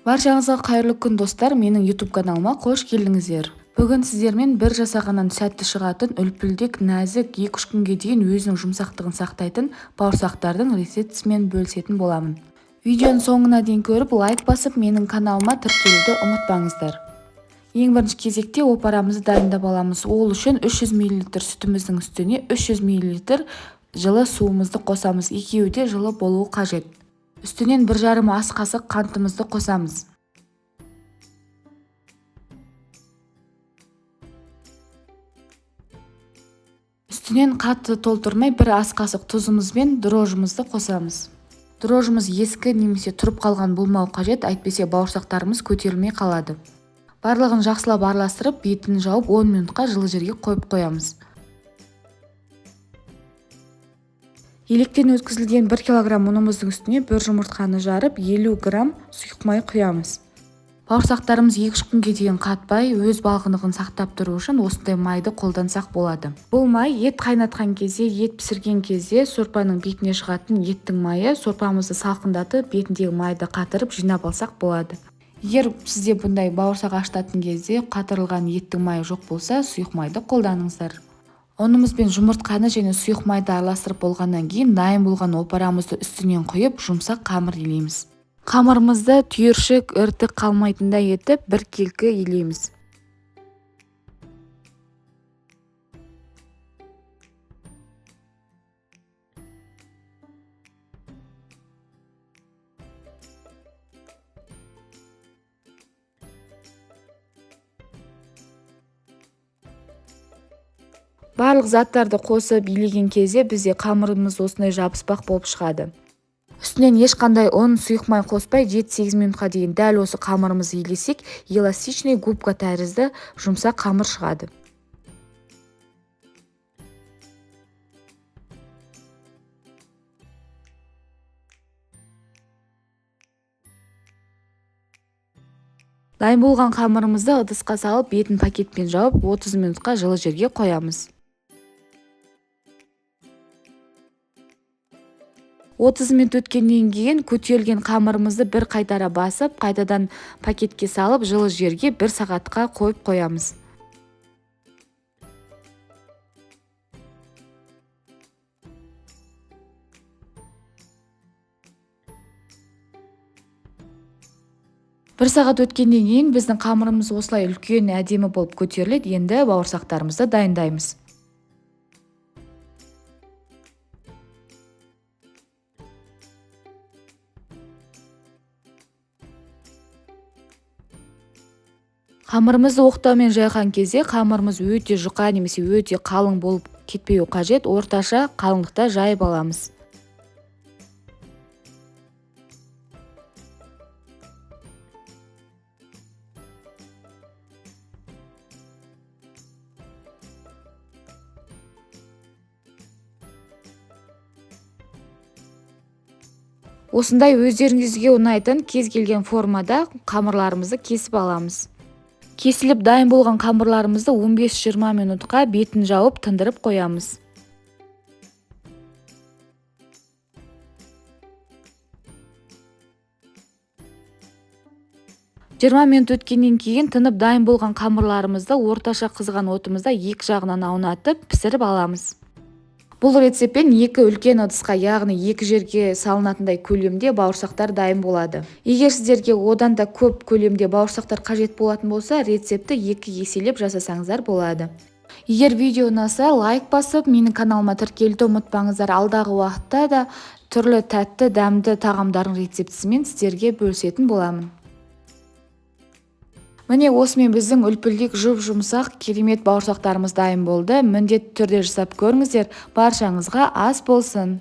Баршаңызға қайырлы күн достар, менің YouTube каналыма қош келдіңіздер. Бүгін сіздермен бір жасағаннан сәтті шығатын үлпілдек, нәзік, 2-3 күнге дейін өзінің жұмсақтығын сақтайтын бауырсақтардың рецептісімен бөлісетін боламын. Видеоның соңына дейін көріп, лайк басып, менің каналыма тіркелуді ұмытпаңыздар. Ең бірінші кезекте опарамызды дайындап аламыз. Ол үшін 300 мл сүтіміздің үстіне 300 мл жылы суымызды қосамыз. Екеуі де жылы болуы қажет. Үстінен 1,5 ас қасық қантымызды қосамыз. Үстінен қатты толтырмай 1 ас қасық тұзымыз бен дрожжымызды қосамыз. Дрожжымыз ескі немесе тұрып қалған болмау қажет, әйтпесе бауырсақтарымыз көтерілмей қалады. Барлығын жақсылап араластырып, бетін жауып 10 минутқа жылы жерге қойып қоямыз. Електен өткізілген 1 кг ұнымыздың үстіне 1 жұмыртқаны жарып, 50 грамм сұйық май құямыз. Бауырсақтарымыз 2-3 күнге дейін қатпай, өз балғындығын сақтап тұру үшін осындай майды қолдансақ болады. Бұл май ет қайнатқан кезде, ет пісірген кезде сорпаның бетіне шығатын еттің майы, сорпамызды салқындатып, бетіндегі майды қатырып жинап алсақ болады. Егер сізде бұндай бауырсақ ашытатын кезде қатырылған еттің майы жоқ болса, сұйық майды қолданыңыздар. Ұнымыз бен жұмыртқаны және сұйық майды араластырып болғаннан кейін дайын болған опарамызды үстінен құйып, жұмсақ қамыр илейміз. Қамырымызды түйіршік, іртік қалмайтындай етіп, бір келкі илейміз. Барлық заттарды қосып илеген кезде бізде қамырымыз осындай жабыспақ болып шығады. Үстінен ешқандай ұн, сұйық май қоспай 7-8 минутқа дейін дәл осы қамырымызды илесек, эластичный губка тәрізді жұмсақ қамыр шығады. Дайын болған қамырымызды ыдысқа салып, бетін пакетпен жауып, 30 минутқа жылы жерге қоямыз. 30 минут өткеннен кейін көтерілген қамырымызды бір қайтара басып, қайтадан пакетке салып, жылы жерге 1 сағатқа қойып қоямыз. Бір сағат өткеннен кейін біздің қамырымыз осылай үлкен, әдемі болып көтеріледі. Енді бауырсақтарымызды дайындаймыз. Қамырымызды оқтаумен жайған кезде қамырымыз өте жұқа немесе өте қалың болып кетпеуі қажет, орташа қалыңдықта жайып аламыз. Осындай өздеріңізге ұнайтын кез келген формада қамырларымызды кесіп аламыз. Кесіліп дайын болған қамырларымызды 15-20 минутқа бетін жауып тындырып қоямыз. Жиырма минут өткеннен кейін тынып дайын болған қамырларымызды орташа қызған отымызда екі жағынан аунатып пісіріп аламыз. Бұл рецептпен 2 үлкен ыдысқа, яғни 2 жерге салынатындай көлемде бауырсақтар дайын болады. Егер сіздерге одан да көп көлемде бауырсақтар қажет болатын болса, рецепті 2 еселеп жасасаңыздар болады. Егер видео ұнаса, лайк басып, менің каналыма тіркелуді ұмытпаңыздар. Алдағы уақытта да түрлі тәтті, дәмді тағамдардың рецептісімен сіздерге бөлісетін боламын. Міне осымен біздің үлпілдек жұмсақ керемет бауырсақтарымыз дайын болды. Міндетті түрде жасап көріңіздер. Баршаңызға ас болсын.